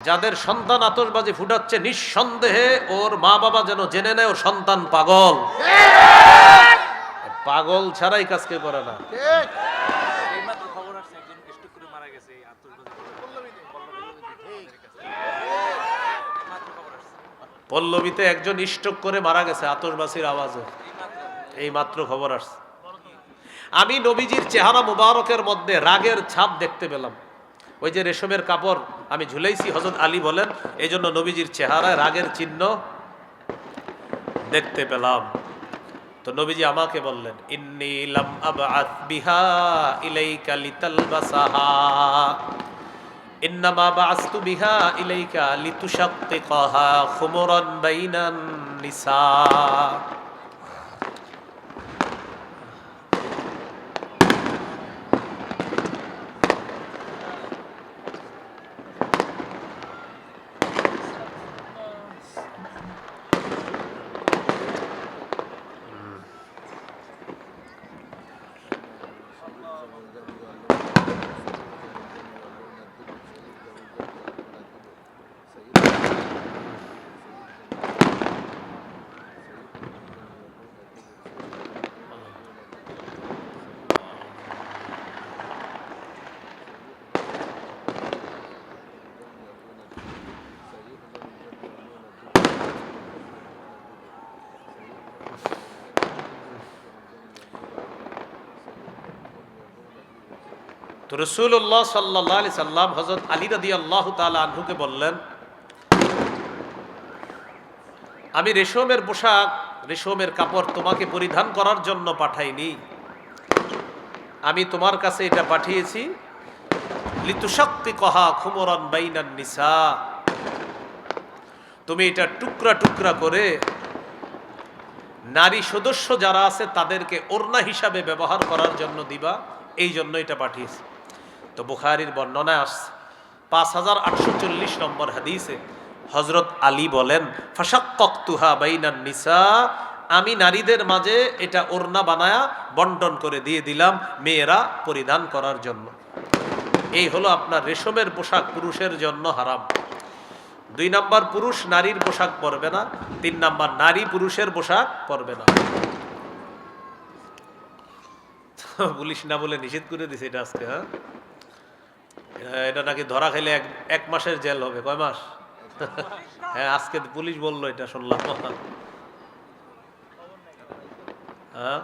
যাদের সন্তান আতশবাজি ফুটাচ্ছে নিঃসন্দেহে ওর মা বাবা যেন জেনে নেয় ওর সন্তান পাগল। পাগল ছাড়াই কাজকে করে না। পল্লবীতে একজন স্ট্রোক করে মারা গেছে আতশবাজির আওয়াজে, এই মাত্র খবর আসছে। আমি নবীজির চেহারা মুবারকের মধ্যে রাগের ছাপ দেখতে পেলাম। ওই যে রেশমের কাপড় আমি ঝুলাইছি, হযরত আলী বলেন এই জন্য নবীজির চেহারায় রাগের চিহ্ন দেখতে পেলাম। তো নবীজি আমাকে বললেন, ইন্নী লাম আবআথ বিহা ইলাইকা লিতালবাসাহা ইন্নামা বাআসতু বিহা ইলাইকা লিতুশাক্কিকাহা খুমরান বাইনান নিসা। তো রাসূলুল্লাহ সাল্লাল্লাহু আলাইহি সাল্লাম হযরত আলী রাদিয়াল্লাহু তাআলা আনহুকে বললেন, আমি রেশমের পোশাক, রেশমের কাপড় তোমাকে পরিধান করার জন্য পাঠাইনি, আমি তোমার কাছে এটা পাঠিয়েছি লিতুশাক্কিকাহা খুমরান বাইনান নিসা, তুমি এটা টুকরা টুকরা করে নারী সদস্য যারা আছে তাদেরকে ওড়না হিসাবে ব্যবহার করার জন্য দিবা, এই জন্য এটা পাঠিয়েছি। তো বুখারীর বর্ণনায় আসছে 5840 নম্বর হাদিসে হযরত আলী বলেন, ফাশাক্কাকতুহা বাইনান নিসা, আমি নারীদের মাঝে এটা ওড়না বানায়া বন্টন করে দিয়ে দিলাম মেয়েরা পরিধান করার জন্য। এই হলো আপনার রেশমের পোশাক পুরুষের জন্য হারাম। 2 নাম্বার, পুরুষ নারীর পোশাক পরবে না। 3 নাম্বার, নারী পুরুষের পোশাক পরবে না। পুলিশ না বলে নিষেধ করে দিছে এটা আজকে। এটা নাকি ধরা খাইলে এক মাসের জেল হবে। কয় মাস? হ্যাঁ, আজকে পুলিশ বললো, এটা শুনলাম। হ্যাঁ,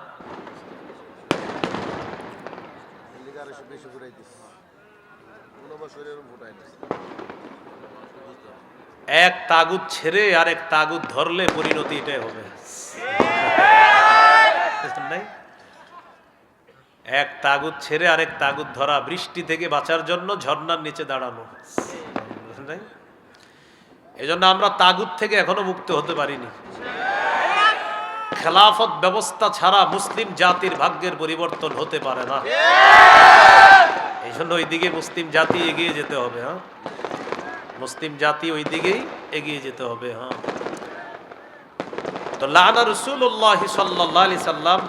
এক তাগুত ছেড়ে আর এক তাগুত ধরলে পরিণতি এটাই হবে। এক তাগুত ছেড়ে আরেক তাগুত ধরা, বৃষ্টি থেকে বাঁচার জন্য ঝর্ণার নিচে দাঁড়ানো। এই জন্য আমরা তাগুত থেকে এখনো মুক্ত হতে পারিনি। খেলাফত ব্যবস্থা ছাড়া মুসলিম জাতির ভাগ্যের পরিবর্তন হতে পারে না। এই জন্য ওই দিকে মুসলিম জাতি এগিয়ে যেতে হবে। হ্যাঁ, মুসলিম জাতি ওই দিকেই এগিয়ে যেতে হবে। হ্যাঁ, তো লানা রাসূলুল্লাহ সাল্লাল্লাহু আলাইহি সাল্লাম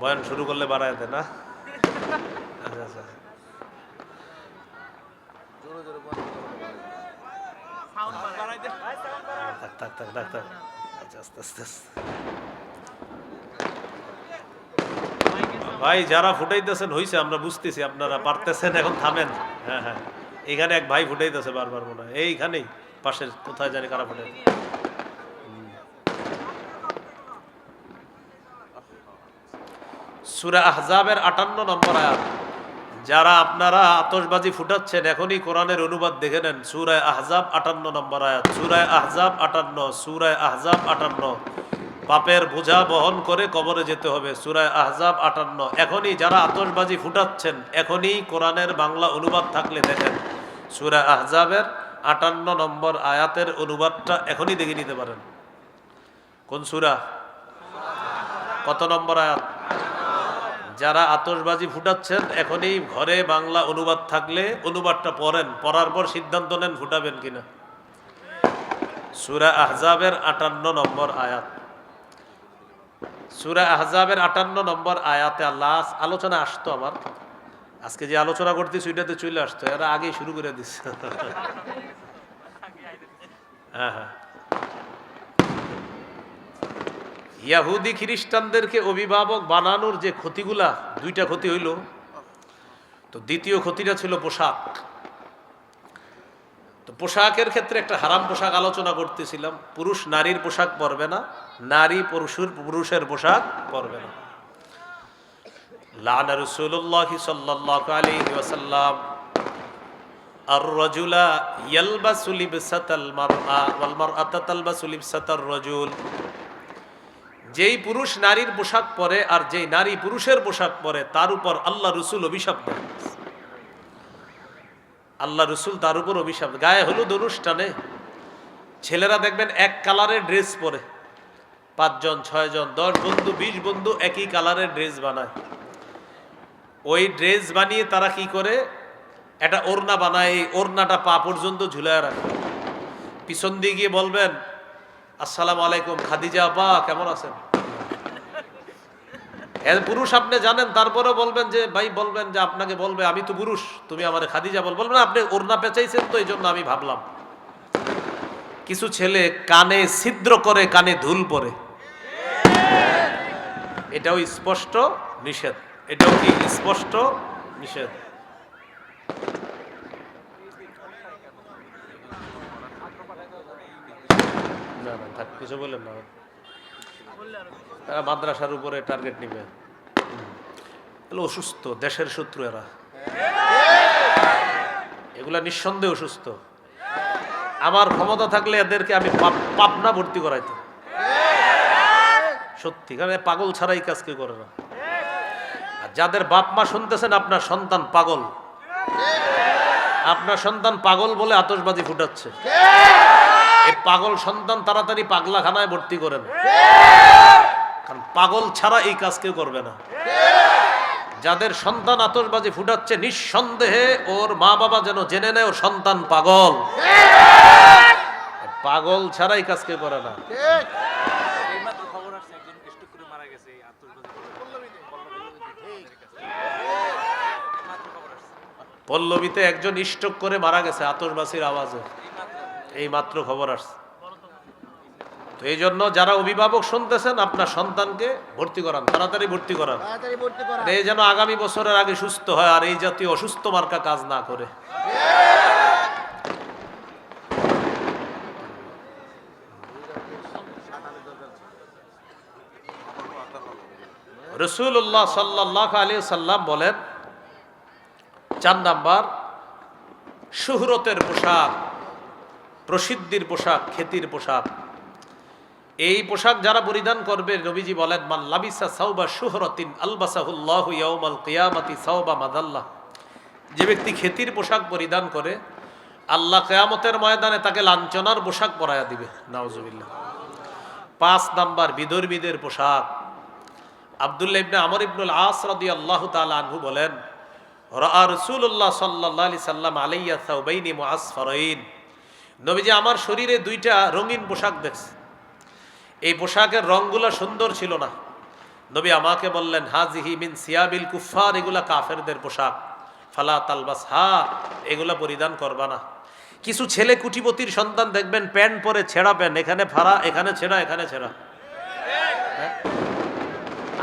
বয়ান শুরু করলে বাড়ায় দেয় না। আচ্ছা আচ্ছা, ভাই যারা ফুটাইতেছেন হইছে, আমরা বুঝতেছি আপনারা পারতেছেন, এখন থামেন। হ্যাঁ হ্যাঁ, এখানে এক ভাই ফুটাইতেছে বারবার, মনে হয় এইখানেই পাশের কোথায় জানি কারা ফুটাই। সূরা আহজাবের 58 নম্বর আয়াত। যারা আপনারা আতশবাজি ফুটাচ্ছেন এখনই কোরআনের অনুবাদ দেখে নেন। সূরা আহজাব 58 নম্বর আয়াত। সূরা আহজাব 58, সূরা আহজাব 58। পাপের বোঝা বহন করে কবরে যেতে হবে। সূরা আহজাব 58। এখনই যারা আতশবাজি ফুটাচ্ছেন এখনই কোরআনের বাংলা অনুবাদ থাকলে দেখেন। সূরা আহজাবের 58 নম্বর আয়াতের অনুবাদটা এখনই দেখে নিতে পারেন। কোন সূরা, কত নম্বর আয়াত? যারা আতশবাজি ফুটাচ্ছেন এখনই ঘরে বাংলা অনুবাদ থাকলে অনুবাদটা পড়েন, পড়ার পর সিদ্ধান্ত নেন ফুটাবেন কিনা। সূরা আহজাবের 58 নম্বর আয়াত। সূরা আহজাবের 58 নম্বর আয়াতে আল্লাহ আলোচনা আসতো আমার, আজকে যে আলোচনা করতেছি ওইটাতে চলে আসতো, এরা আগেই শুরু করে দিচ্ছে। হ্যাঁ হ্যাঁ, ইয়াহুদি খ্রিস্টানদেরকে অভিভাবক বানানোর যে ক্ষতিগুলা, দুইটা ক্ষতি হইল। তো দ্বিতীয় ক্ষতিটা ছিল পোশাক। তো পোশাকের ক্ষেত্রে একটা হারাম পোশাক আলোচনা করতেছিলাম। পুরুষ নারীর পোশাক পরবে না, নারী পুরুষের পোশাক পরবে না। লানা রাসূলুল্লাহ সাল্লাল্লাহু আলাইহি ওয়াসাল্লাম আর-রাজুলা ইয়ালবাসু লিবসাতাল মারআ ওয়াল মারআতা তালবাসু লিবসাতার রাজুল। যেই পুরুষ নারীর পোশাক পরে আর যেই নারী পুরুষের পোশাক পরে তার উপর আল্লাহ রসুল অভিশাপ দেন। আল্লাহ রসুল তার উপর অভিশাপ। গায়ে হলুদ অনুষ্ঠানে ছেলেরা দেখবেন এক কালারের ড্রেস পরে, 5 জন 6 জন 10 বন্ধু 20 বন্ধু একই কালারের ড্রেস বানায়। ওই ড্রেস বানিয়ে তারা কি করে, একটা ওড়না বানায়, এই ওড়নাটা পা পর্যন্ত ঝুলায় রাখে। পিছন দিয়ে গিয়ে বলবেন আসসালামু আলাইকুম খাদিজা আপা কেমন আছেন। পুরুষ আপনি জানেন, তারপরে বলবেন যে ভাই, বলবেন যে আপনাকে বলবে আমি তো পুরুষ, তুমি আমারে খাদিজা বলবেন আপনি ওড়না পেঁচাইছেন তো এই জন্য আমি ভাবলাম। কিছু ছেলে কানে ছিদ্র করে, কানে ধুল পরে, এটাও স্পষ্ট নিষেধ। এটাও কি স্পষ্ট নিষেধ। না না থাক, কিছু বলেন না, মাদ্রাসার উপরে টার্গেট নিবে। অসুস্থ, দেশের শত্রু এরা, এগুলা নিঃসন্দেহে অসুস্থ। আমার ক্ষমতা থাকলে এদেরকে আমি পাবনা ভর্তি করাইতাম, সত্যি। কারণ পাগল ছাড়াই কাজ কেউ করে না। আর যাদের বাপ মা শুনতেছেন আপনার সন্তান পাগল, আপনার সন্তান পাগল বলে আতশবাজি ফুটাচ্ছে, এই পাগল সন্তান তাড়াতাড়ি পাগলাখানায় ভর্তি করেন, কারণ পাগল ছাড়া এই কাজ কেউ করবে না। যাদের সন্তান আতশবাজি ফুটাচ্ছে নিঃসন্দেহে ওর মা বাবা যেন জেনে নেয় ওর সন্তান পাগল, পাগল ছাড়া এই কাজ কেউ করে না। পল্লবীতে একজন স্ট্রোক করে মারা গেছে আতশবাজির আওয়াজে, এই মাত্র খবর আসছে। তো এই জন্য যারা অভিভাবক শুনতেছেন আপনার সন্তানকে ভর্তি করান, তাড়াতাড়ি ভর্তি করান, এই যেন আগামী বছরের আগে সুস্থ হয় আর এই জাতীয় অসুস্থ মার্কা কাজ না করে। রাসূলুল্লাহ সাল্লাল্লাহু আলাইহি সাল্লাম বলেন 4 নাম্বার, শুহরতের পোশাক, প্রসিদ্ধির পোশাক, খ্যাতির পোশাক। এই পোশাক যারা পরিধান করবে, নবীজি বলেন মান লাবিসা সাওবা শুহরাতিন আলবাসাহুল্লাহু ইয়াউমাল কিয়ামাতি সাওবা মাদাল্লাহ। যে ব্যক্তি খ্যাতির পোশাক পরিধান করে আল্লাহ কিয়ামতের ময়দানে তাকে লাঞ্ছনার পোশাক পরায়া দিবে, নাউজুবিল্লাহ। 5 নাম্বার, বিধর্মীদের পোশাক। আব্দুল্লাহ ইবনে আমর ইবনুল আস রাদিয়াল্লাহু তাআলা আনহু বলেন রাআ রাসূলুল্লাহ সাল্লাল্লাহু আলাইহি সাল্লাম আলাইয়া সাওবাইনি মুআসফারাইন। নবীজি আমার শরীরে 2টা রঙিন পোশাক দেখছে। এই পোশাকের রংগুলো সুন্দর ছিল না। নবী আমাকে বললেন হাজিহি মিন সিয়াবিল কুফার, এগুলা কাফেরদের পোশাক, ফালা তালবাসহা, এগুলা পরিধান করবা না। কিছু ছেলে কুটিপতির সন্তান দেখবেন প্যান্ট পরে ছেঁড়া প্যান্ট, এখানে ফাড়া, এখানে ছেঁড়া, এখানে ছেঁড়া।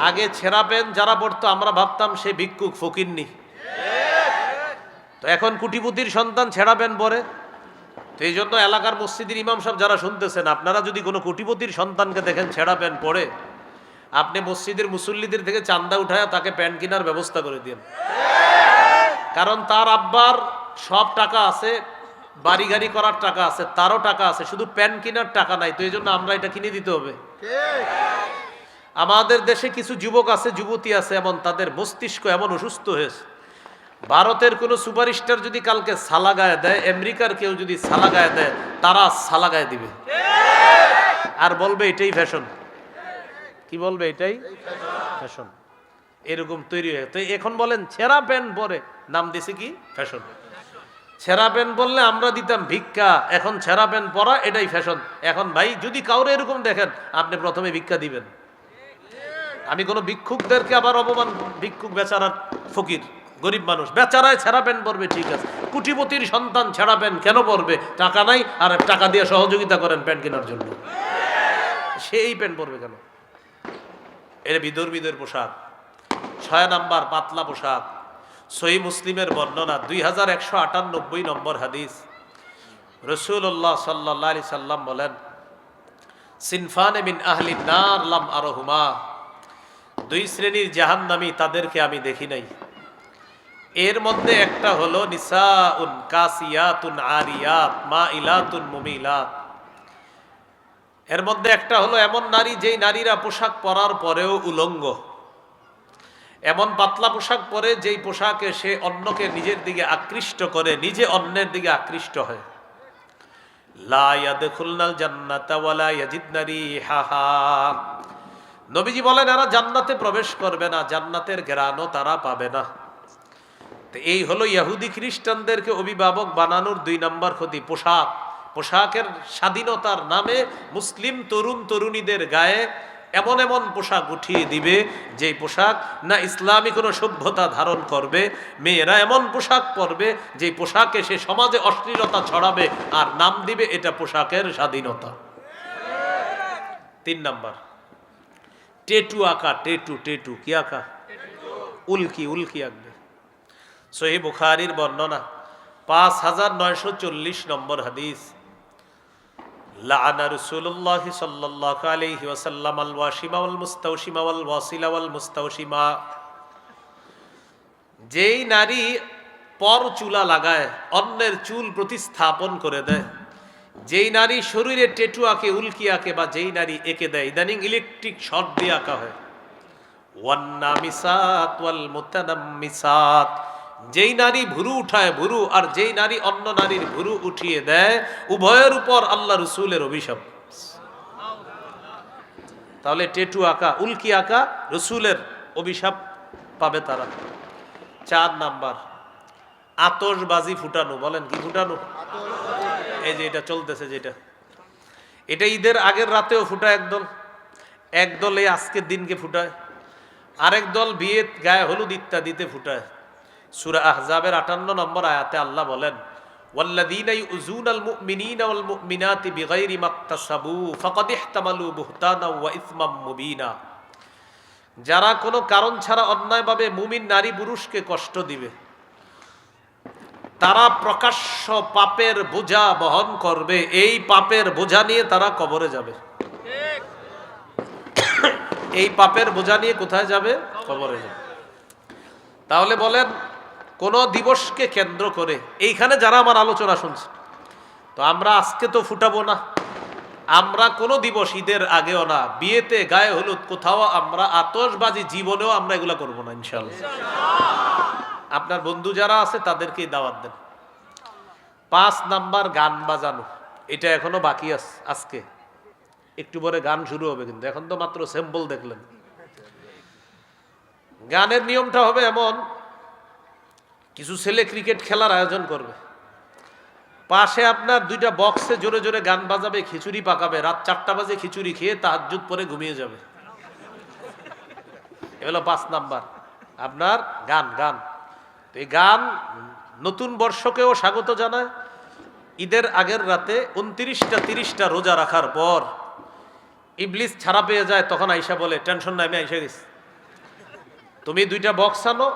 আগে ছেঁড়া প্যান্ট যারা পড়তো আমরা ভাবতাম সে ভিক্ষুক ফকিন্নি, তো এখন কুটিপতির সন্তান ছেঁড়া প্যান্ট পরে। তো এই জন্য এলাকার মসজিদের ইমাম সাহেব যারা শুনতেছেন, আপনারা যদি কোনো কোটিপতির সন্তানকে দেখেন ছেঁড়া প্যান্ট পরে, আপনি মসজিদের মুসল্লিদের থেকে চান্দা উঠায় তাকে প্যান্ট কেনার ব্যবস্থা করে দিন। কারণ তার আব্বার সব টাকা আছে, বাড়ি গাড়ি করার টাকা আছে, তারও টাকা আছে, শুধু প্যান্ট কেনার টাকা নাই। তো এই জন্য আমরা এটা কিনে দিতে হবে। আমাদের দেশে কিছু যুবক আছে, যুবতী আছে এমন, তাদের মস্তিষ্ক এমন অসুস্থ হয়েছে, ভারতের কোনো সুপারস্টার যদি কালকে সালা গায়ে দেয়, আমেরিকার কেউ যদি সালা গায়ে দেয়, তারা সালা গায়ে দিবে আর বলবে এটাই ফ্যাশন। কি বলবে? এটাই ফ্যাশন। এরকম তৈরি হয়ে তো এখন বলেন ছেঁড়া প্যান্ট পরে নাম দিছে কি ফ্যাশন। ছেঁড়া প্যান্ট বললে আমরা দিতাম ভিক্ষা, এখন ছেঁড়া প্যান্ট পরা এটাই ফ্যাশন। এখন ভাই যদি কাউরে এরকম দেখেন, আপনি প্রথমে ভিক্ষা দিবেন। আমি কোনো ভিক্ষুকদেরকে আবার অপমান, ভিক্ষুক বেচারা ফকির গরিব মানুষ বেচারায় ছেঁড়া প্যান্ট পরবে, ঠিক আছে। কোটিপতির সন্তান ছেঁড়া প্যান্ট কেন পরবে? টাকা নাই, আর টাকা দিয়ে সহযোগিতা করেন প্যান্ট কেনার জন্য, সেই প্যান্ট পরবে কেন? এর বিধর্মীদের পোশাক। 6 নাম্বার পাতলা পোশাক। সহিহ মুসলিমের বর্ণনা 2198 নম্বর হাদিস। রাসূলুল্লাহ সাল্লাল্লাহু আলাইহি সাল্লাম বলেন, সিনফানে মিন আহলিন নার লাম আরহুমা, 2 শ্রেণীর জাহান্নামী, তাদেরকে আমি দেখি নাই। এর মধ্যে একটা হলো নিসাউন কাসিয়াতুন আরিয়াত মাইলাতুন মুমিলাত। এর মধ্যে একটা হলো এমন নারী, যেই নারীরা পোশাক পরার পরেও উলঙ্গ, এমন পাতলা পোশাক পরে যেই পোশাকে সে অন্যকে নিজের দিকে আকৃষ্ট করে, নিজে অন্যের দিকে আকৃষ্ট হয়। লা ইয়াদখুলনাল জান্নাতা ওয়ালা ইয়াজিদনা রিহাহা, নবীজি বলেন এরা জান্নাতে প্রবেশ করবে না, জান্নাতের ঘ্রাণও তারা পাবে না। তো এই হলো ইহুদি খ্রিস্টানদেরকে অভিভাবক বানানোর 2 নম্বর ক্ষতি, পোশাক। পোশাকের স্বাধীনতার নামে মুসলিম তরুণ তরুণীদের গায়ে এমন এমন পোশাক উঠিয়ে দিবে, যেই পোশাক না ইসলামী কোনো সভ্যতা ধারণ করবে। মেয়েরা এমন পোশাক পরবে, যেই পোশাকে সে সমাজে অশ্লীলতা ছড়াবে, আর নাম দিবে এটা পোশাকের স্বাধীনতা। 3 নাম্বার টেটু আঁকা। টেটু টেটু কি আঁকা? উল্কি, উল্কি আঁকবে। সহিহ বুখারীর বর্ণনা 5940 নম্বর হাদিস। লাআনা রাসূলুল্লাহ সাল্লাল্লাহু আলাইহি ওয়াসাল্লাম আল ওয়াশিমা ওয়াল মুস্তাওশিমা ওয়াল ওয়াসিলা ওয়াল মুস্তাওশিমা, যেই নারী পর চুলা লাগায়, অন্যের চুল প্রতিস্থাপন করে দেয়, যেই নারী শরীরে টেটু আঁকে, উল্কি আঁকে, বা যেই নারী এঁকে দেয়, ইদানিং ইলেকট্রিক শর্ট দিয়ে আঁকা হয়। ওয়ান নামিসাত ওয়াল মুতানাম্মিসাত, যেই নারী ভুরু উঠায় ভুরু, আর যেই নারী অন্য নারীর ভুরু উঠিয়ে দেয়, উভয়ের উপর আল্লাহ রসুলের অভিশাপ। তাহলে টেটু আঁকা, উল্কি আঁকা, রসুলের অভিশাপ পাবে তারা। 4 নাম্বার আতশবাজি ফুটানো। বলেন কি ফুটানো? এই যে এটা চলতেছে, যেটা এটা ঈদের আগের রাতেও ফুটায় একদল, একদল এই আজকের দিনকে ফুটায়, আরেক দল বিয়ে, গায়ে হলুদ ইত্যাদিতে ফুটায়। সূরা আহজাবের 58 নম্বর আয়াতে আল্লাহ বলেন, ওয়াল্লাযীনা ইউযুনাল মুমিনিনা ওয়াল মুমিনাতি বিগাইরি মাকতাসাবু ফাকাদ ইহতামালু বুহতানা ওয়া ইসমাম মুবিনা, যারা কোনো কারণ ছাড়া অন্যায়ভাবে মুমিন নারী পুরুষকে কষ্ট দিবে, তারা প্রকাশ্য পাপের বোঝা বহন করবে। এই পাপের বোঝা নিয়ে তারা কবরে যাবে। এই পাপের বোঝা নিয়ে কোথায় যাবে? কবরে যাবে। তাহলে বলেন, কোন দিবসকে কেন্দ্র করে এইখানে যারা আমার আলোচনা শুনছে, তো আমরা আজকে তো ফুটাবো না, আমরা কোনো দিবস ঈদের আগেও না, বিয়েতে, গায়ে হলুদ, কোথাও আমরা আতশবাজি জীবনেও আমরা এগুলা করবো না ইনশাআল্লাহ। আপনার বন্ধু যারা আছে তাদেরকেই দাওয়াত দেন। 5 নাম্বার গান বাজানো। এটা এখনো বাকি আছে, আজকে একটু পরে গান শুরু হবে, কিন্তু এখন তো মাত্র স্যাম্পল দেখলেন। গানের নিয়মটা হবে এমন, কিছু ছেলে ক্রিকেট খেলার আয়োজন করবে, পাশে আপনার 2টা বক্সে জোরে জোরে গান বাজাবে, খিচুড়ি পাকাবে, রাত 4টা বাজে খিচুড়ি খেয়ে তাহাজ্জুদ পরে ঘুমিয়ে যাবে। এগুলো 5 নাম্বার আপনার গান। গান, এই গান নতুন বর্ষকেও স্বাগত জানায়। ঈদের আগের রাতে 29টা 30টা রোজা রাখার পর ইবলিস ছাড়া পেয়ে যায়, তখন আইসা বলে, টেনশন নাই, আমি আইসা গেছি, তুমি 2টা বক্স আনো,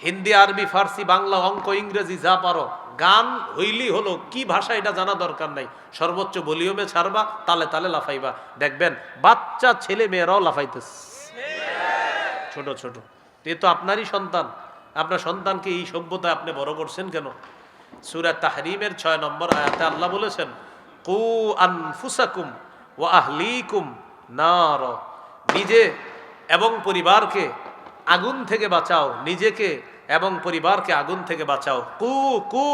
হিন্দি, আরবি, ফার্সি, বাংলা, অঙ্ক, ইংরেজি যা পারো, গান হইলি হলো, কি ভাষা এটা জানা দরকার নাই, সর্বোচ্চ ভলিউমে ছাড়বা, তালে তালে লাফাইবা, দেখবেন বাচ্চা ছেলে মেয়েরাও লাফাইতেছে, ছোট ছোট। এ তো আপনারই সন্তান, আপনার সন্তানকে এই সভ্যতায় আপনি বড় করছেন কেন? সূরা তাহরিমের 6 নম্বর আয়াতে আল্লাহ বলেছেন, কু আনফুসাকুম ওয়া আহলিকুম নার, নিজে এবং পরিবারকে আগুন থেকে বাঁচাও, নিজেকে এবং পরিবারকে আগুন থেকে বাঁচাও। কু কু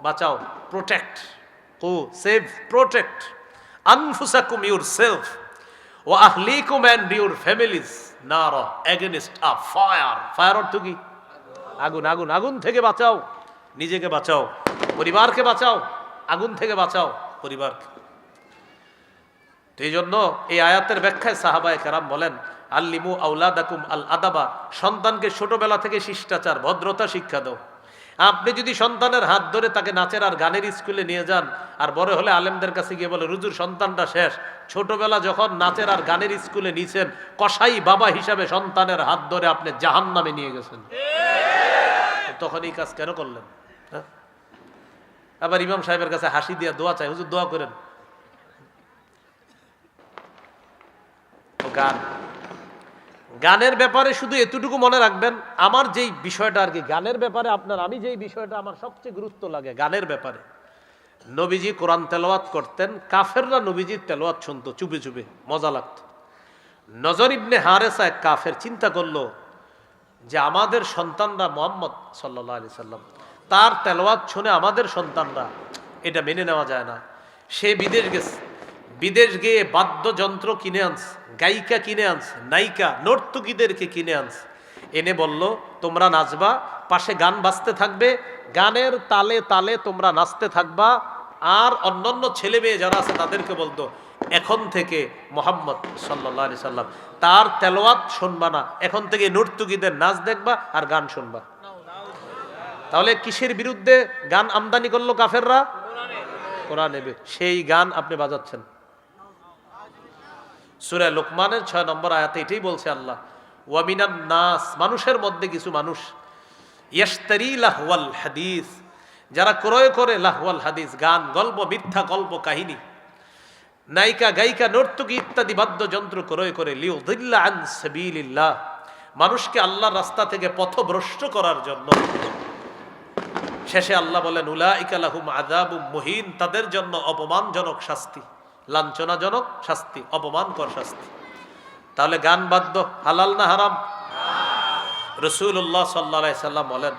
বাঁচাও, প্রোটেক্ট, কু সেভ, প্রোটেক্ট আনফুসাকুম ইউরসেলফ ওয়া আহলিকুম এন্ড ইউর ফ্যামিলিজ নার এগেইনস্ট আ ফায়ার। ফায়ার অর্থ কি? আগুন। আগুন, আগুন থেকে বাঁচাও। নিজেকে বাঁচাও, পরিবারকে বাঁচাও, আগুন থেকে বাঁচাও পরিবারকে। তো এই জন্য এই আয়াতের ব্যাখ্যায় সাহাবায়ে কেরাম বলেন, আল্লিমু আউলাদাকুম আল আদাবা, সন্তানকে ছোটবেলা থেকে শিষ্টাচার, ভদ্রতা শিক্ষা দাও। আপনি যদি সন্তানের হাত ধরে তাকে নাচের আর গানের স্কুলে নিয়ে যান, আর বড় হলে আলেমদের কাছে গিয়ে বলে, হুজুর সন্তানটা শেষ, ছোটবেলা যখন নাচের আর গানের স্কুলে নিয়েছেন, কসাই বাবা হিসাবে সন্তানের হাত ধরে আপনি জাহান্নামে নিয়ে গেছেন, তখন এই কাজ কেন করলেন? হ্যাঁ? আবার ইমাম সাহেবের কাছে হাসি দিয়া দোয়া চাই, হুজুর দোয়া করেন। গান, গানের ব্যাপারে শুধু এতটুকু মনে রাখবেন, আমার যেই বিষয়টা আর কি গানের ব্যাপারে আমি যেই বিষয়টা আমার সবচেয়ে গুরুত্ব লাগে গানের ব্যাপারে, নবীজি কোরআন তেলাওয়াত করতেন, কাফেররা নবীজির তেলাওয়াত শুনতো চুপে চুপে, মজা লাগতো। নজর ইবনে হারেসা এক কাফের চিন্তা করলো যে আমাদের সন্তানরা মুহাম্মদ সাল্লাল্লাহু আলাইহি সাল্লাম তার তেলাওয়াত শুনে আমাদের সন্তানরা, এটা মেনে নেওয়া যায় না। সে বিদেশ গেছে, বিদেশ গিয়ে বাদ্যযন্ত্র কিনে আনছে, গায়িকা কিনে আনছে, নায়িকা নর্তকীদেরকে কিনে আনছে, এনে বলল তোমরা নাচবা, পাশে গান বাজতে থাকবে, গানের তালে তালে তোমরা নাচতে থাকবা। আর অন্যান্য ছেলে মেয়ে যারা আছে তাদেরকে বলতো এখন থেকে মুহাম্মদ সাল্লাল্লাহু আলাইহি সাল্লাম তার তেলাওয়াত শুনবা না, এখন থেকে নর্তকীদের নাচ দেখবা আর গান শুনবা। তাহলে কিসের বিরুদ্ধে গান আমদানি করলো কাফেররা? কোরআন নেবে, সেই গান আপনি বাজাচ্ছেন। সূরা লোকমানের 6 নম্বর আয়াতে এটাই বলছে আল্লাহ, ওয়া মিনান নাস, মানুষের মধ্যে কিছু মানুষ, ইয়াশতারি লাহওয়াল হাদিস, যারা ক্রয় করে লাহওয়াল হাদিস, গান, গল্প, মিথ্যা গল্প কাহিনী, নায়িকা গায়িকা নর্তকী ইত্যাদি বাদ্যযন্ত্র ক্রয় করে, লিউযিল্লা আন সাবিলিল্লাহ, মানুষকে আল্লাহর রাস্তা থেকে পথভ্রষ্ট করার জন্য। শেষে আল্লাহ বলেন, উলাইকা লাহুম আযাবুম মুহিন, তাদের জন্য অপমানজনক শাস্তি, লাঞ্ছনাজনক শাস্তি, অপমানকর শাস্তি। তাহলে গান বাদ্য হালাল না হারাম? রাসূলুল্লাহ সাল্লাল্লাহু আলাইহি সাল্লাম বলেন,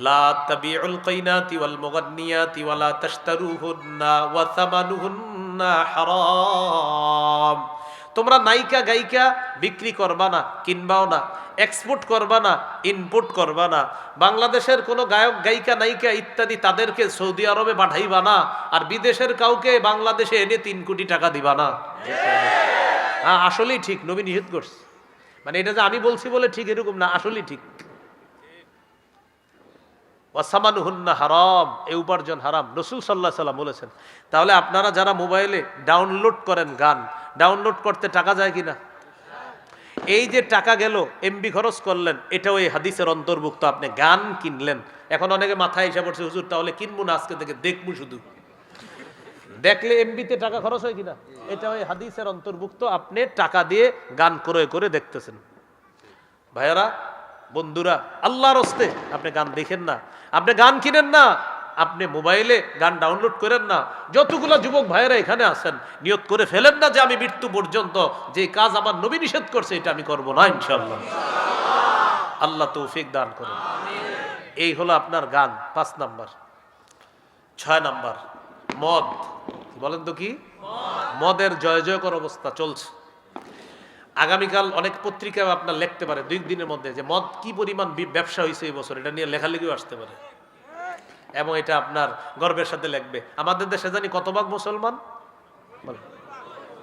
লা তাবিউল কাইনাতি ওয়াল মুগান্নিয়াতি ওয়ালা তাশতারুহুন্না ওয়া সামানুহুন্না হারাম। তোমরা নায়িকা গায়িকা বিক্রি করবা না, কিনবাও না, এক্সপোর্ট করবা না, ইনপুট করবা না, বাংলাদেশের কোনো গায়ক গায়িকা নায়িকা ইত্যাদি তাদেরকে সৌদি আরবে পাঠাইবা না, আর বিদেশের কাউকে বাংলাদেশে এনে 3 কোটি টাকা দিবা না। হ্যাঁ, আসলেই ঠিক, নবী নিষেধ করছে। মানে এটা যে আমি বলছি বলে ঠিক এরকম না, আসলেই ঠিক। ওয়াসামানুহুন্না হারাম, এই উপার্জন হারাম, রাসূল সাল্লাল্লাহু আলাইহি সাল্লাম বলেছেন। তাহলে আপনারা যারা মোবাইলে ডাউনলোড করেন গান, ডাউনলোড করতে টাকা যায় কিনা? এই যে টাকা গেল, এমবি খরচ করলেন, এটাও এই হাদিসের অন্তর্ভুক্ত। আপনি গান কিনলেন, এখন অনেকে মাথায় এসে পড়ছে, হুজুর তাহলে কিনবো না, আজকে থেকে দেখবো, শুধু দেখলে এমবিতে টাকা খরচ হয় কিনা, এটাও এই হাদিসের অন্তর্ভুক্ত। আপনি টাকা দিয়ে গান ক্রয় করে দেখতেছেন। ভাইয়ারা, বন্ধুরা, আল্লাহর হস্তে আপনি গান দেখেন না, আপনি গান কিনেন না, আপনি মোবাইলে গান ডাউনলোড করেন না। যতগুলো যুবক ভাইয়েরা এখানে আছেন, নিয়ত করে ফেলেন না যে আমি মৃত্যু পর্যন্ত যে কাজ আমার নবী নিষেধ করছে এটা আমি করব না, ইনশাআল্লাহ। আল্লাহ তৌফিক দান করেন। এই হলো আপনার গান, 5 নাম্বার। 6 নাম্বার মদ। বলেন তো কি? মদের জয় জয়কর অবস্থা চলছে। আগামীকাল অনেক পত্রিকায় আপনার লিখতে পারে 2 দিনের মধ্যে যে মদ কি পরিমাণ ব্যবসা হয়েছে এই বছর, এটা নিয়ে লেখালেখিও আসতে পারে, এবং এটা আপনার গর্বের সাথে লিখবে। আমাদের দেশে জানি কত ভাগ মুসলমান?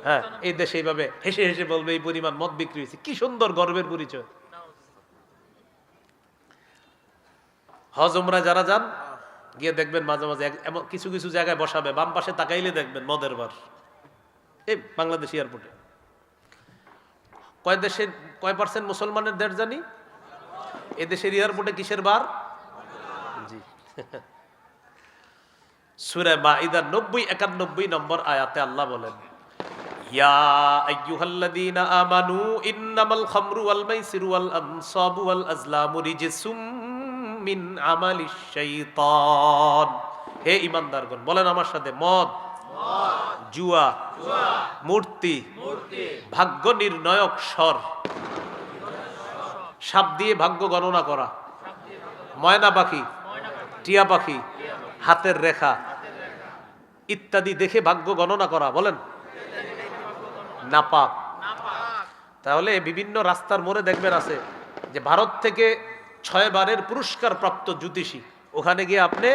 হ্যাঁ, এই দেশে এইভাবে হেসে হেসে বলবে এই পরিমাণ মদ বিক্রি হয়েছে। কি সুন্দর গর্বের পরিচয়। হজ উমরায় যারা যান, গিয়ে দেখবেন মাঝে মাঝে এমন কিছু কিছু জায়গায় বসাবে, বাম পাশে তাকাইলে দেখবেন মদের বার। এই বাংলাদেশ এয়ারপোর্টে কয় পার্সেন্ট মুসলমানের দেশ জানি? এদেশের এয়ারপোর্টে কিসের বার? জি। সূরা মাইদার 90-91 নম্বর আয়াতে আল্লাহ বলেন, ইয়া আইয়ুহাল্লাযীনা আমানু ইন্নামাল খামরু ওয়াল মাইসিরু ওয়াল আনসাবু ওয়াল আজলামু রিজসুম মিন আমালিশ শাইতান। হে ঈমানদারগণ, বলেন আমার সাথে, মদ, জুয়া, মূর্তি, ভাগ্য নির্ণয়ক স্বর, সাপ দিয়ে ভাগ্য গণনা করা, ময়না পাখি, টিয়া পাখি, হাতের রেখা ইত্যাদি দেখে ভাগ্য গণনা করা, বলেন নাপাক। তাহলে বিভিন্ন রাস্তার মোড়ে দেখবেন আছে যে ভারত থেকে 6 বারের পুরস্কার প্রাপ্ত জ্যোতিষী ওখানে গিয়ে আপনি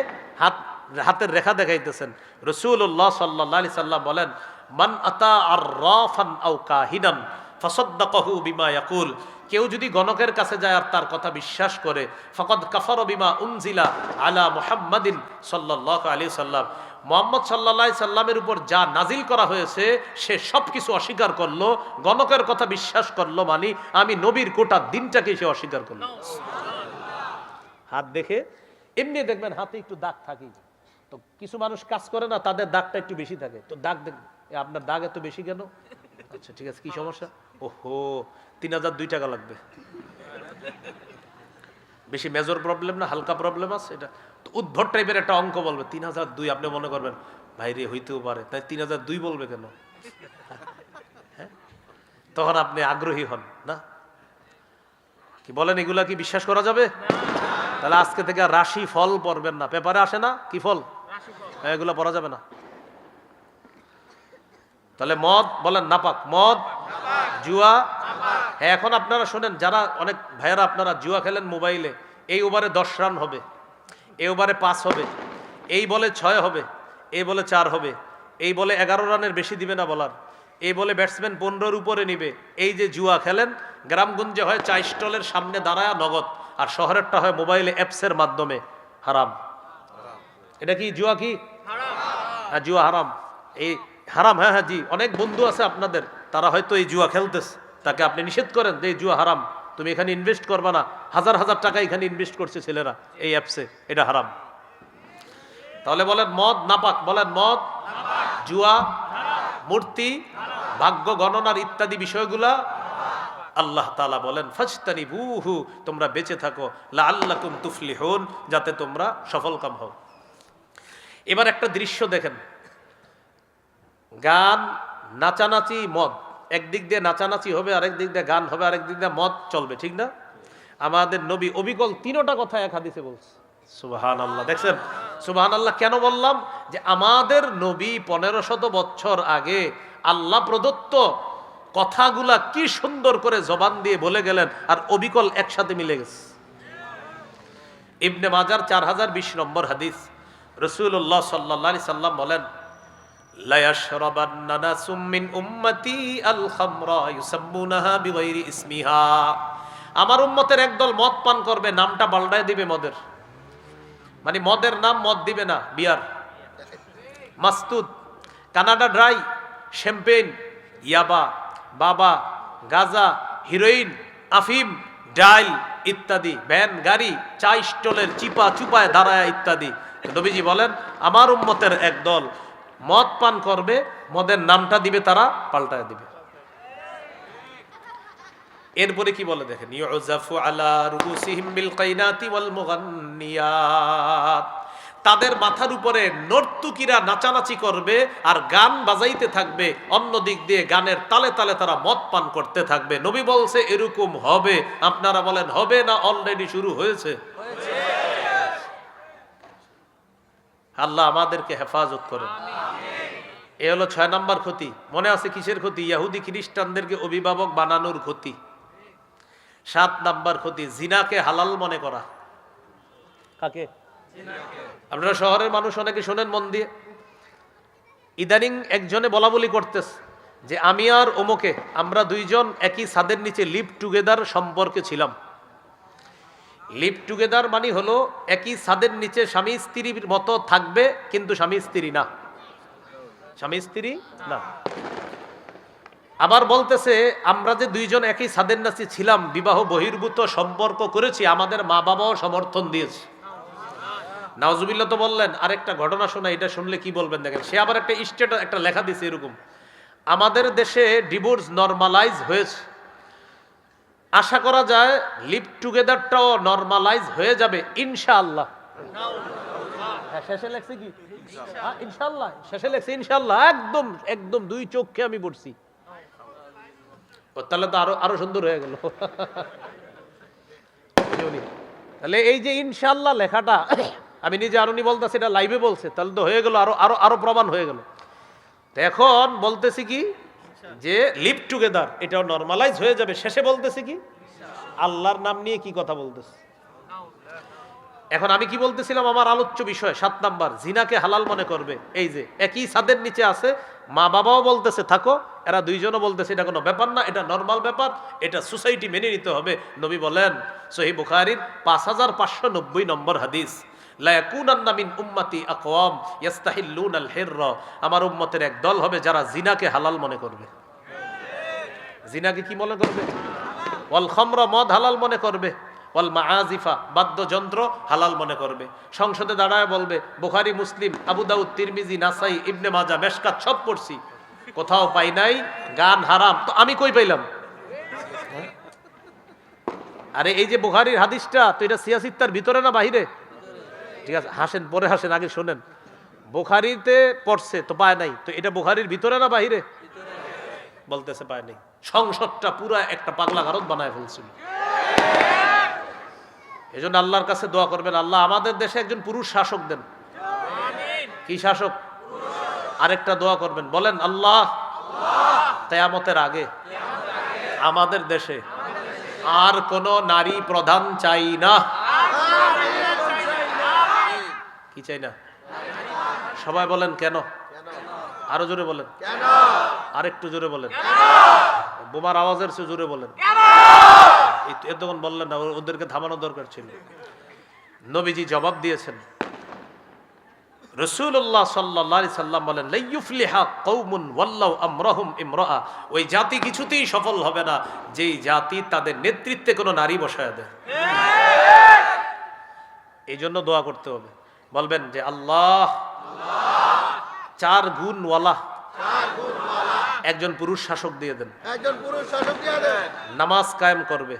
হাতের রেখা দেখাইতেছেন। রাসূলুল্লাহ সাল্লাল্লাহু আলাইহি সাল্লাম বলেন, মান আতা আররাফান আও কাহিনান ফাসাদ্দাকাহু বিমা ইয়াকুল, কেউ যদি গণকের কাছে যায় আর তার কথা বিশ্বাস করে, ফাকাদ কাফারা বিমা উনজিলা আলা মুহাম্মাদিন সাল্লাল্লাহু আলাইহি সাল্লাম, মুহাম্মদ সাল্লাল্লাহু আলাইহি সাল্লামের উপর যা নাজিল করা হয়েছে সে সব কিছু অস্বীকার করলো। গণকের কথা বিশ্বাস করলো মানে আমি নবীর কোটা দিনটাকে সে অস্বীকার করলো। হাত দেখে এমনি দেখবেন হাতে একটু দাগ থাকে, তো কিছু মানুষ কাজ করে না, তাদের দাগটা একটু বেশি থাকে, তো দাগ দেখবেন আপনার দাগ এত বেশি কেন? আচ্ছা ঠিক আছে, কি সমস্যা? ওহো 3002 টাকা লাগবে। বেশি মেজর প্রবলেম না, হালকা প্রবলেম আছে এটা, তো উদ্ভট টাইপের একটা অঙ্ক বলবে 3002। আপনি মনে করবেন ভাই রে হইতেও পারে, তাই 3002 বলবে কেন? হ্যাঁ, তখন আপনি আগ্রহী হন না, কি বলেন? এগুলা কি বিশ্বাস করা যাবে? তাহলে আজকে থেকে রাশি ফল পড়বেন না, পেপারে আসে না কি ফল, এগুলা পড়া যাবে না। তাহলে মদ বলেন নাপাক, মদ জুয়া। হ্যাঁ, এখন আপনারা শোনেন, যারা অনেক ভাইয়েরা আপনারা জুয়া খেলেন মোবাইলে, এই ওভারে 10 রান হবে, এই ওভারে 5 হবে, এই বলে 6 হবে, এই বলে 4 হবে, এই বলে 11 রানের বেশি দিবে না বলার, এই বলে ব্যাটসম্যান 15-র উপরে নিবে। এই যে জুয়া খেলেন, গ্রামগঞ্জে হয় চা স্টলের সামনে দাঁড়ায় নগদ, আর শহরেরটা হয় মোবাইলে অ্যাপসের মাধ্যমে। হারাম। এটা কি জুয়া? কি হ্যাঁ, জুয়া হারাম, এই হারাম। হ্যাঁ হ্যাঁ জি, অনেক বন্ধু আছে আপনাদের, তারা হয়তো এই জুয়া খেলতেছে, তাকে আপনি নিষেধ করেন যে এই জুয়া হারাম, তুমি এখানে ইনভেস্ট করবা না, হাজার হাজার টাকা এখানে ইনভেস্ট করছে ছেলেরা এই অ্যাপসে, এটা হারাম। তাহলে বলেন মদ নাপাক, বলেন মদ, জুয়া, মূর্তি, ভাগ্য গণনার ইত্যাদি বিষয়গুলা আল্লাহ তাআলা বলেন ফাজতানিবুহু, তোমরা বেঁচে থাকো, লাআল্লাকুম তুফলিহুন, যাতে তোমরা সফলকাম হও। এবার একটা দৃশ্য দেখেন, গান, নাচানাচি, মদ, একদিক দিয়ে নাচানাচি হবে, আরেক দিক দিয়ে গান হবে, আরেক দিক দিয়ে মদ চলবে, ঠিক না? আমাদের নবী অবিকল তিনটা কথা এক হাদিসে বলছে। সুবহানাল্লাহ। দেখছেন সুবহানাল্লাহ কেন বললাম? যে আমাদের নবী 1500 বছর আগে আল্লাহ প্রদত্ত কথাগুলা কি সুন্দর করে জবান দিয়ে বলে গেলেন, আর অবিকল একসাথে মিলে গেছে। ইবনে মাজার 4020 নম্বর হাদিস, রাসূলুল্লাহ সাল্লাল্লাহু আলাইহি সাল্লাম বলেন, লা ইয়াশরাবান্না নাসুম মিন উম্মতি আল খামরা ইউসাম্মুনাহা বিগাইরি ইসমিহা, আমার উম্মতের একদল মদ পান করবে, নামটা পাল্টায় দিবে মদের, মানে মদের নাম মদ দিবে না, বিয়ার, মাস্তুদ, কানাডা ড্রাই, শ্যাম্পেন, ইয়াবা, বাবা, গাজা, হিরোইন, আফিম, ডাইল ইত্যাদি, ভ্যান, গাড়ি, চা স্টলের চিপা চুপায় দাঁড়ায় ইত্যাদি। নবীজি বলেন আমার উম্মতের একদল মদ পান করবে, মদের নামটা দিবে তারা পাল্টায় দিবে। এরপরে কি বলে দেখেন, ইউজাফু আলা রুসিহিম বিল কাইনাতি ওয়াল মুগান্নিয়াত, তাদের মাথার উপরে নর্তুকিরা নাচানাচি করবে আর গান বাজাইতে থাকবে, অন্য দিক দিয়ে গানের তালে তালে তারা মদ পান করতে থাকবে। নবী বলছে এরকম হবে। আপনারা বলেন হবে না অলরেডি শুরু হয়েছে? আল্লাহ আমাদেরকে হেফাজত করেন। এ হলো 6 নম্বর ক্ষতি। মনে আছে কিসের ক্ষতি? ইহুদি খ্রিস্টানদেরকে অভিভাবক বানানোর ক্ষতি। 7 নম্বর ক্ষতি, জিনাকে হালাল মনে করা। কাকে? আপনারা শহরের মানুষ অনেকে শোনেন মন দিয়ে, ইদানিং একজনে বলা বলি করতেছে যে আমি আর ওমকে, আমরা দুইজন একই ছাদের নিচে লিভ টুগেদার সম্পর্কে ছিলাম। লিভ টুগেদার মানে হলো একই ছাদের নিচে স্বামী স্ত্রীর মতো থাকবে, কিন্তু স্বামী স্ত্রী না, স্বামী স্ত্রী না। আবার বলতেছে আমরা যে দুইজন একই ছাদের নিচে ছিলাম, বিবাহ বহির্ভূত সম্পর্ক করেছি, আমাদের মা বাবাও সমর্থন দিয়েছে। নাউজুবিল্লাহ তো বললেন। আরেকটা ঘটনা শোনা, এটা শুনলে কি বলবেন দেখেন। সে আবার একটা স্টেটাস, একটা লেখা দিছে এরকম, আমাদের দেশে ডিভোর্স নরমালাইজ হয়েছে, আশা করা যায় লিভ টুগেদারটাও নরমালাইজ হয়ে যাবে ইনশাআল্লাহ। হ্যাঁ, শেষে লেখছে কি ইনশাআল্লাহ, শেষে লেখছে ইনশাআল্লাহ, একদম একদম 2 চোখে আমি পড়ছি। তাহলে তো আরো সুন্দর হয়ে গেল। তাহলে এই যে ইনশাআল্লাহ লেখাটা আমি নিজে আরুনি বলতেছি, এটা লাইভে বলছে, তাহলে তো হয়ে গেল, আরো প্রমাণ হয়ে গেল। এখন বলতেছি কি যে লিভ টুগেদার এটাও নরমালাইজ হয়ে যাবে, শেষে বলতেছি কি আল্লাহর নাম নিয়ে কি কথা বলতেছে। এখন আমি কি বলতেছিলাম, আমার আলোচ্য বিষয় 7 নাম্বার, জিনাকে হালাল মনে করবে। এই যে একই ছাদের নিচে আছে, মা বাবাও বলতেছে থাকো, এরা দুইজনও বলতেছে এটা কোনো ব্যাপার না, এটা নর্মাল ব্যাপার, এটা সোসাইটি মেনে নিতে হবে। নবী বলেন সহিহ বুখারীর 5590 নম্বর হাদিস, লা ইয়াকুনান্না মিন উম্মতি আকওয়াম ইস্তাহিল্লুনাল হিররা, আমার উম্মতের এক দল হবে যারা জিনাকে হালাল মনে করবে। জিনাকে কি মনে করবে? ওয়াল খামরা, মদ হালাল মনে করবে। ওয়াল মাআজিফা, বাদ্যযন্ত্র হালাল মনে করবে। সংসদে দাঁড়ায় বলবে বুখারী, মুসলিম, আবু দাউদ, তিরমিজি, নাসাই, ইবনে মাজা, মেশকাত সব পড়ছি, কোথাও পাই নাই গান হারাম। তো আমি কই পাইলাম? আরে এই যে বুখারীর হাদিসটা, তো এটা সিয়াসিত্তার ভিতরে না বাহিরে? ঠিক আছে, হাসেন, পরে হাসেন, আগে শোনেন। বুখারীতে পড়ছে তো পায় নাই, তো এটা বুখারীর ভিতরে না বাহিরে? বলতেছে পায় নাই। সংসদটা পুরা একটা পাগলা গারদ বানায় ফেলছিল। এজন্য আল্লাহর কাছে দোয়া করবেন, আল্লাহ আমাদের দেশে একজন পুরুষ শাসক দেন। কি শাসক? আরেকটা দোয়া করবেন, বলেন আল্লাহ কিয়ামতের আগে আমাদের দেশে আর কোন নারী প্রধান চাই না। কি চাই না? সবাই বলেন কেন? আরো জোরে বলেন, আরেকটু জোরে বলেন, বোমার আওয়াজের চেয়ে জোরে বলেন। এতক্ষণ বললেন না, ওদেরকে থামানোর দরকার ছিল। নবীজি জবাব দিয়েছেন, রাসূলুল্লাহ সাল্লাল্লাহু আলাইহি সাল্লাম বলেন, লা ইউফলিহা কওমুন ওয়াল্লাহু আমরাহুম ইমরাআ, ওই জাতি কিছুতেই সফল হবে না যেই জাতি তাদের নেতৃত্বে কোনো নারী বসায় দেয়। এই জন্য দোয়া করতে হবে, বলবেন যে আল্লাহ 4 গুণওয়ালা একজন পুরুষ শাসক দিয়ে দেন, নামাজ কায়েম করবে,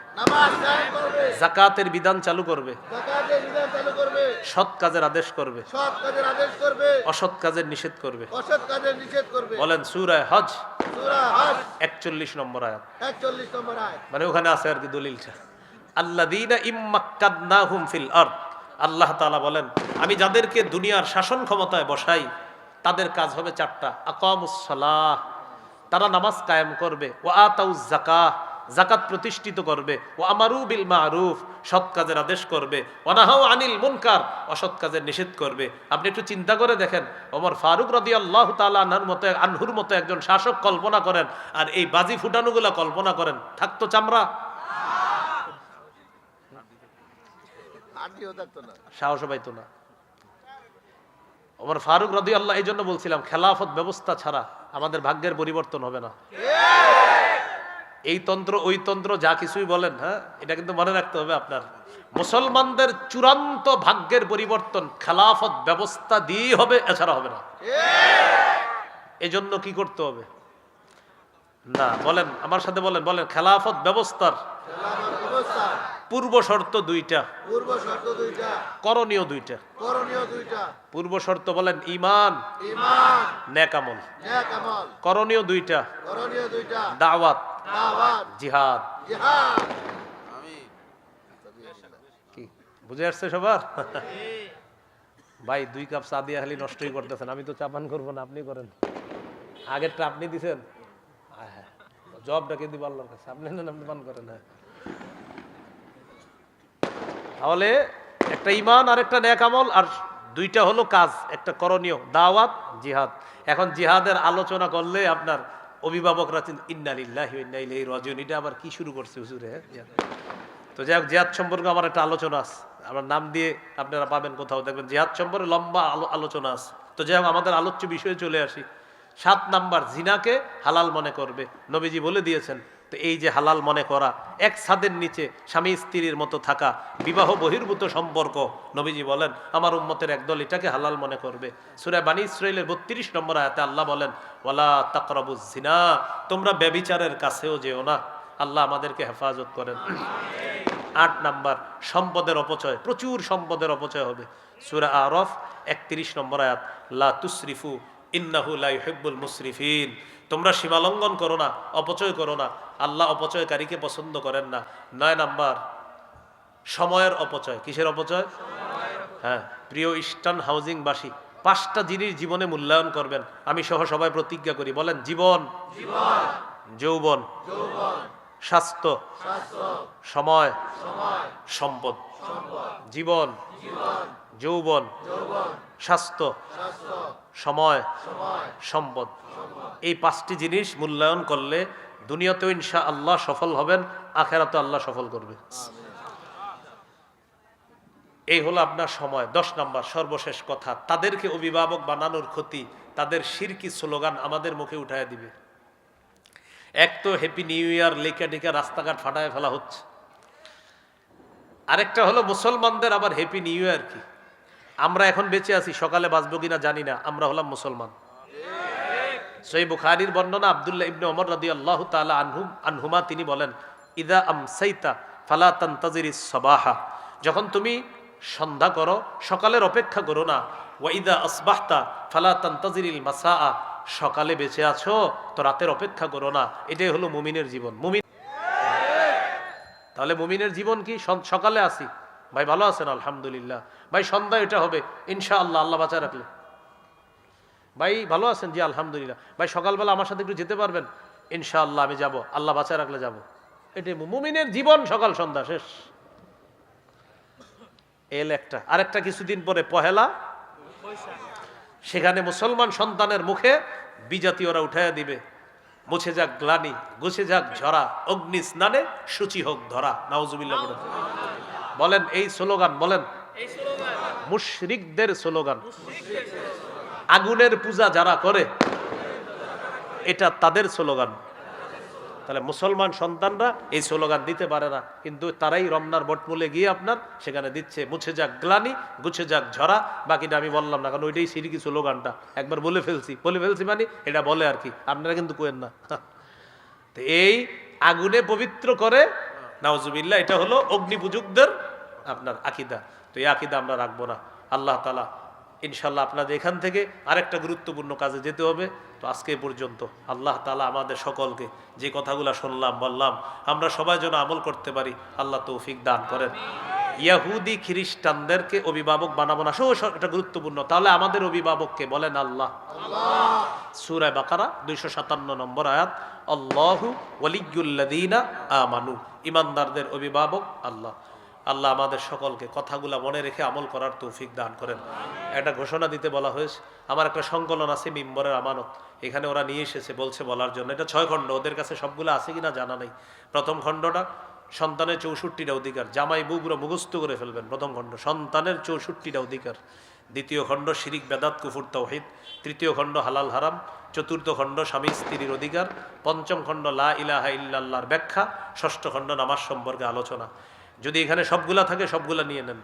যাকাতের বিধান চালু করবে, সৎ কাজের আদেশ করবে, অসৎ কাজের নিষেধ করবে। বলেন সূরা হজ 41 নম্বর আয়াত, মানে ওখানে আছে আর কি দলিলটা। আল্লাযীনা ইম্মাক্কাদনাহুম ফিল আরদ, আল্লাহ তাআলা বলেন আমি যাদেরকে দুনিয়ার শাসন ক্ষমতায় বসাই তাদের কাজ হবে 4টা। আকামুস সালাহ, তারা নামাজ কায়েম করবে, ওয়া আতাউজ যাকাহ, যাকাত প্রতিষ্ঠিত করবে, ওয়া আমারু বিল মারুফ, সৎ কাজের আদেশ করবে, ওয়া নাহাউ আনিল মুনকার, অসৎ কাজের নিষেধ করবে। আপনি একটু চিন্তা করে দেখেন, ওমর ফারুক রাদিয়াল্লাহু তাআলা আনহুর মতো একজন শাসক কল্পনা করেন, আর এই বাজি ফুটানোগুলা কল্পনা করেন, থাকতো চামড়া? সাহস পাইতো না। ওমর ফারুক রাদিয়াল্লাহু, এই জন্য বলছিলাম খেলাফত ব্যবস্থা ছাড়া আমাদের ভাগ্যের পরিবর্তন হবে না। এই তন্ত্র ওই তন্ত্র যা কিছুই বলেন, হ্যাঁ, এটা কিন্তু মনে রাখতে হবে আপনার, মুসলমানদের চূড়ান্ত ভাগ্যের পরিবর্তন খেলাফত ব্যবস্থা দিয়েই হবে, এছাড়া হবে না। এই জন্য কি করতে হবে? না বলেন, আমার সাথে বলেন, বলেন খেলাফত ব্যবস্থার পূর্ব শর্ত 2টা, করণীয় 2টা। পূর্ব শর্ত বলেন ঈমান, নেক আমল। করণীয় 2টা, দাওয়াত, জিহাদ। কি বুঝে আসছে সবার? ভাই 2 কাপ চা দিয়ে খালি নষ্টই করতেছেন, আমি তো চা পান করবো না, আপনি করেন। আগেরটা আপনি দিছেন, জবটা কে দিব আল্লাহর কাছে, আপনি নেন, আপনি পান করেন। হ্যাঁ, তাহলে একটা ঈমান আর একটা নেক আমল, আর 2টা হলো কাজ, একটা করণীয়, দাওয়াত, জিহাদ। এখন জিহাদের আলোচনা করলে আপনার অভিভাবকরা ইন্না লিল্লাহি ওয়া ইন্না ইলাইহি রাজিউন, এটা আবার কি শুরু করছে হুজুরে? তো যাই হোক, জিহাদ সম্পর্কে আমার একটা আলোচনা আছে, আমার নাম দিয়ে আপনারা পাবেন কোথাও, দেখবেন জিহাদ সম্পর্কে লম্বা আলোচনা আছে। তো যাই হোক, আমাদের আলোচ্য বিষয়ে চলে আসি। 7 নাম্বার, জিনাকে হালাল মনে করবে, নবীজি বলে দিয়েছেন। তো এই যে হালাল মনে করা, এক ছাদের নিচে স্বামী স্ত্রীর মতো থাকা, বিবাহ বহির্ভূত সম্পর্ক, নবীজি বলেন আমার উম্মতের একদল এটাকে হালাল মনে করবে। সূরা বানী ইসরাঈলের 32 নম্বর আয়াতে আল্লাহ বলেন ওয়ালা তাকরাবুজ জিনা, তোমরা ব্যভিচারের কাছেও যেও না। আল্লাহ আমাদেরকে হেফাজত করেন। 8 নাম্বার, সম্পদের অপচয়, প্রচুর সম্পদের অপচয় হবে। সূরা আরাফ 31 নম্বর আয়াত, লা তুসরিফু ইন্নাহু লা ইউহিব্বুল মুসরিফিন, তোমরা সীমা লঙ্ঘন করো না, অপচয় করো না, আল্লাহ অপচয়কারীকে পছন্দ করেন না। 9 নাম্বার, সময়ের অপচয়। কিসের অপচয়? হ্যাঁ, প্রিয় ইস্টার্ন হাউজিংবাসী, 5টা জিনিস জীবনে মূল্যায়ন করবেন। আমি সহ সবাই প্রতিজ্ঞা করি, বলেন জীবন, যৌবন, স্বাস্থ্য, সময়, সম্পদ। জীবন, যৌবন, স্বাস্থ্য, সময়, সম্পদ। এই পাঁচটি জিনিস মূল্যায়ন করলে দুনিয়াতেও ইনশা আল্লাহ সফল হবেন, আখেরাতে আল্লাহ সফল করবে। এই হলো আপনার সময়। 10 নাম্বার সর্বশেষ কথা, তাদেরকে অভিভাবক বানানোর ক্ষতি, তাদের শিরকি স্লোগান আমাদের মুখে উঠায় দিবে। এক তো হ্যাপি নিউ ইয়ার লেখা টেখা রাস্তাঘাট ফাটায় ফেলা হচ্ছে, আরেকটা হলো মুসলমানদের আবার হ্যাপি নিউ ইয়ার কি। আমরা এখন বেঁচে আছি, সকালে বাঁচবো কিনা জানি না, আমরা হলাম মুসলমান। সহিহ বুখারীর বর্ণনা, আব্দুল্লাহ ইবনে ওমর রাদিয়াল্লাহু তাআলা আনহুমা তিনি বলেন, ইদা আমসাইতা ফালা তানতাজিরিস সাবাহা, যখন তুমি সন্ধ্যা করো সকালের অপেক্ষা করো না। ওয়া ইদা আসবাহতা ফালা তানতাজিরিল মাসাআ, সকালে বেঁচে আছো তো রাতের অপেক্ষা করো না। এটাই হলো মুমিনের জীবন। মুমিন তাহলে মুমিনের জীবন কি? সকালে আসি ভাই ভালো আছেন আলহামদুলিল্লাহ, ভাই সন্ধ্যা এটা হবে ইনশাআল্লাহ, আল্লাহ বাঁচা রাখলে। ভাই ভালো আছেন, জি আলহামদুলিল্লাহ। ভাই সকালবেলা আমার সাথে একটু যেতে পারবেন? ইনশাআল্লাহ আমি যাব, আল্লাহ বাঁচা রাখলে যাব। এটাই মুমিনের জীবন, সকাল সন্ধ্যা শেষ। এল একটা, আরেকটা কিছুদিন পরে পহেলা, সেখানে মুসলমান সন্তানের মুখে বিজাতীয়রা উঠাইয়া দিবে, মুছে যাক গ্লানি, গুছে যাক ঝরা, অগ্নি স্নানে সূচি হোক ধরা। নাউজুবিল্লাহ বলেন এই স্লোগান, বলেন মুশরিকদের স্লোগান। আগুনের পূজা যারা করে এটা তাদের স্লোগান। তাহলে মুসলমান সন্তানরা এই স্লোগান দিতে পারে না, কিন্তু তারাই রমনার বটমূলে গিয়ে আপনার সেখানে দিচ্ছে মুছে যাক গ্লানি, গুছে যাক ঝরা। বাকিটা আমি বললাম না, কারণ ওইটাই সিরিকি স্লোগানটা একবার বলে ফেলছি মানে এটা বলে আর কি, আপনারা কিন্তু কোয়েন না। তো এই আগুনে পবিত্র করে, নাউজুবিল্লাহ, এটা হলো অগ্নিপূজকদের আপনার আকীদা। তো এই আকীদা আমরা রাখবো না। আল্লাহ তাআলা ইনশাল্লাহ আপনাদের এখান থেকে আরেকটা গুরুত্বপূর্ণ কাজে যেতে হবে। তো আজকে পর্যন্ত আল্লাহ তাআলা আমাদের সকলকে যে কথাগুলো শুনলাম বললাম আমরা সবাই যেন আমল করতে পারি, আল্লাহ তৌফিক দান করেন। ইয়াহুদি খ্রিস্টানদেরকে অভিভাবক বানাবো না, এটা গুরুত্বপূর্ণ। তাহলে আমাদের অভিভাবককে বলেন আল্লাহ। সূরা বাকারা 257 নম্বর আয়াত, আল্লাহু ওয়ালিয়্যুল্লাযীনা আমানু, ঈমানদারদের অভিভাবক আল্লাহ। আল্লাহ আমাদের সকলকে কথাগুলা মনে রেখে আমল করার তৌফিক দান করেন। একটা ঘোষণা দিতে বলা হয়েছে, আমার একটা সংকলন আছে মিম্বরের আমানত, এখানে ওরা নিয়ে এসেছে বলছে বলার জন্য। এটা 6 খণ্ড, ওদের কাছে সবগুলো আছে কিনা জানা নেই। প্রথম খণ্ডটা সন্তানের 64টা অধিকার, জামাই বউগুলো মুখস্থ করে ফেলবেন। প্রথম খণ্ড সন্তানের 64টা অধিকার। দ্বিতীয় খণ্ড শিরিক বেদাত কুফর তাওহীদ। তৃতীয় খণ্ড হালাল হারাম। চতুর্থ খণ্ড স্বামী স্ত্রীর অধিকার। পঞ্চম খণ্ড লা ইলাহা ইল্লাল্লাহর ব্যাখ্যা। ষষ্ঠ খণ্ড নামাজ সম্পর্কে আলোচনা। যদি এখানে সবগুলা থাকে সবগুলা নিয়ে নেন।